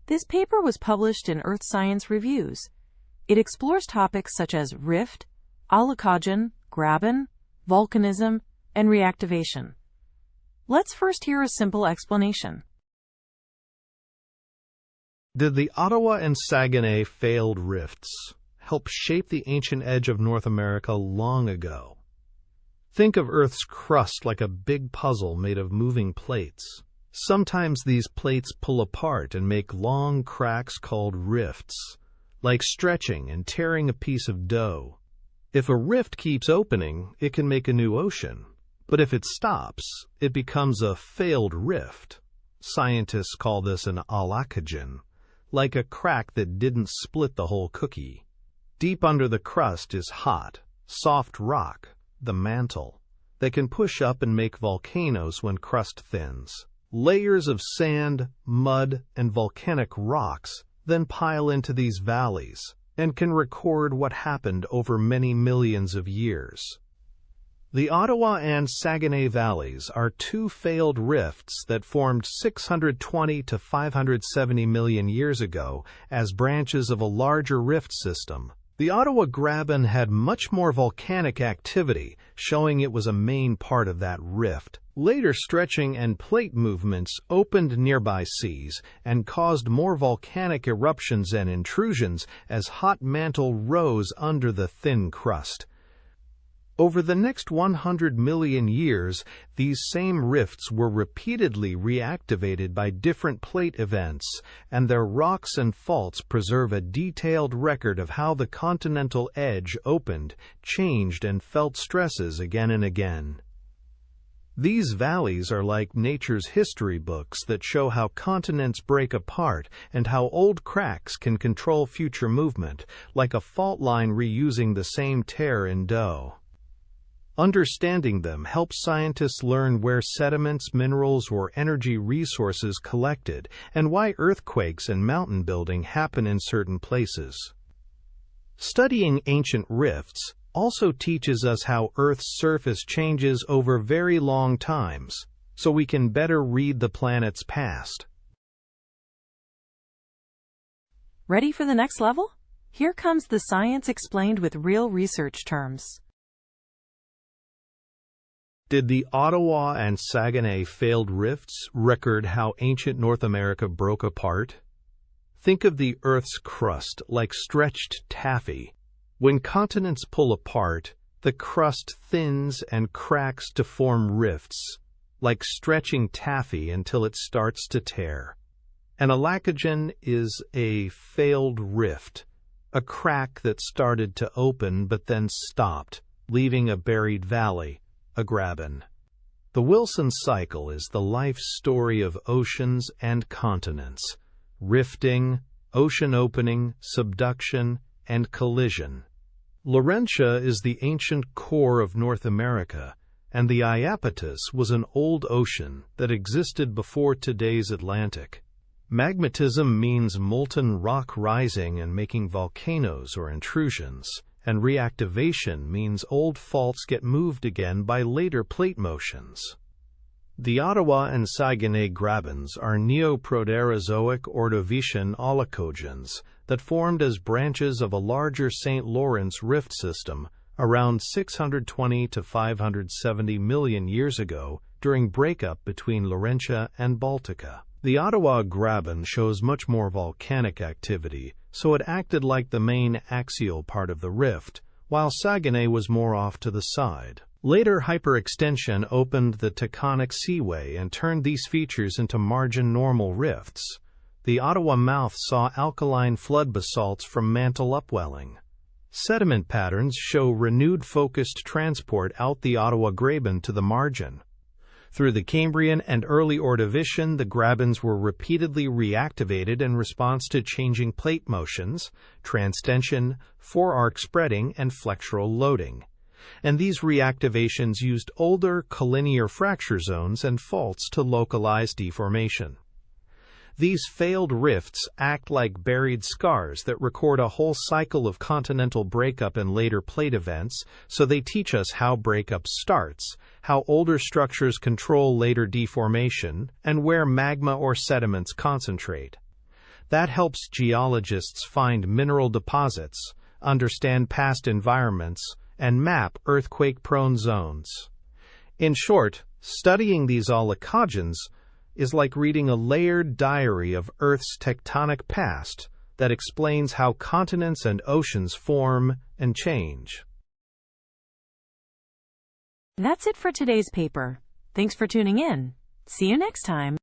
This paper was published in Earth Science Reviews. It explores topics such as rift, aulacogen, graben, volcanism, and reactivation. Let's first hear a simple explanation. Did the Ottawa and Saguenay failed rifts help shape the ancient edge of North America long ago? Think of Earth's crust like a big puzzle made of moving plates. Sometimes these plates pull apart and make long cracks called rifts, like stretching and tearing a piece of dough. If a rift keeps opening, it can make a new ocean. But if it stops, it becomes a failed rift. Scientists call this an aulacogen, like a crack that didn't split the whole cookie. Deep under the crust is hot, soft rock, the mantle, that can push up and make volcanoes when crust thins. Layers of sand, mud, and volcanic rocks then pile into these valleys and can record what happened over many millions of years. The Ottawa and Saguenay valleys are two failed rifts that formed 620 to 570 million years ago as branches of a larger rift system. The Ottawa graben had much more volcanic activity, showing it was a main part of that rift. Later stretching and plate movements opened nearby seas and caused more volcanic eruptions and intrusions as hot mantle rose under the thin crust. Over the next 100 million years, these same rifts were repeatedly reactivated by different plate events, and their rocks and faults preserve a detailed record of how the continental edge opened, changed, and felt stresses again and again. These valleys are like nature's history books that show how continents break apart and how old cracks can control future movement, like a fault line reusing the same tear in dough. Understanding them helps scientists learn where sediments, minerals, or energy resources collected, and why earthquakes and mountain building happen in certain places. Studying ancient rifts also teaches us how Earth's surface changes over very long times, so we can better read the planet's past. Ready for the next level? Here comes the science explained with real research terms. Did the Ottawa and Saguenay failed rifts record how ancient North America broke apart? Think of the Earth's crust like stretched taffy. When continents pull apart, the crust thins and cracks to form rifts, like stretching taffy until it starts to tear. An aulacogen is a failed rift, a crack that started to open but then stopped, leaving a buried valley, a graben. The Wilson cycle is the life story of oceans and continents: rifting, ocean opening, subduction, and collision. Laurentia is the ancient core of North America, and the Iapetus was an old ocean that existed before today's Atlantic. Magmatism means molten rock rising and making volcanoes or intrusions, and reactivation means old faults get moved again by later plate motions. The Ottawa and Saguenay grabens are Neoproterozoic Ordovician aulacogens that formed as branches of a larger St. Lawrence rift system around 620 to 570 million years ago during breakup between Laurentia and Baltica. The Ottawa graben shows much more volcanic activity, so it acted like the main axial part of the rift, while Saguenay was more off to the side. Later hyperextension opened the tectonic seaway and turned these features into margin-normal rifts. The Ottawa mouth saw alkaline flood basalts from mantle upwelling. Sediment patterns show renewed focused transport out the Ottawa graben to the margin. Through the Cambrian and early Ordovician, the grabens were repeatedly reactivated in response to changing plate motions, transtension, forearc spreading, and flexural loading. And these reactivations used older collinear fracture zones and faults to localize deformation. These failed rifts act like buried scars that record a whole cycle of continental breakup and later plate events, so they teach us how breakup starts, how older structures control later deformation, and where magma or sediments concentrate. That helps geologists find mineral deposits, understand past environments, and map earthquake-prone zones. In short, studying these aulacogens is like reading a layered diary of Earth's tectonic past that explains how continents and oceans form and change. That's it for today's paper. Thanks for tuning in. See you next time.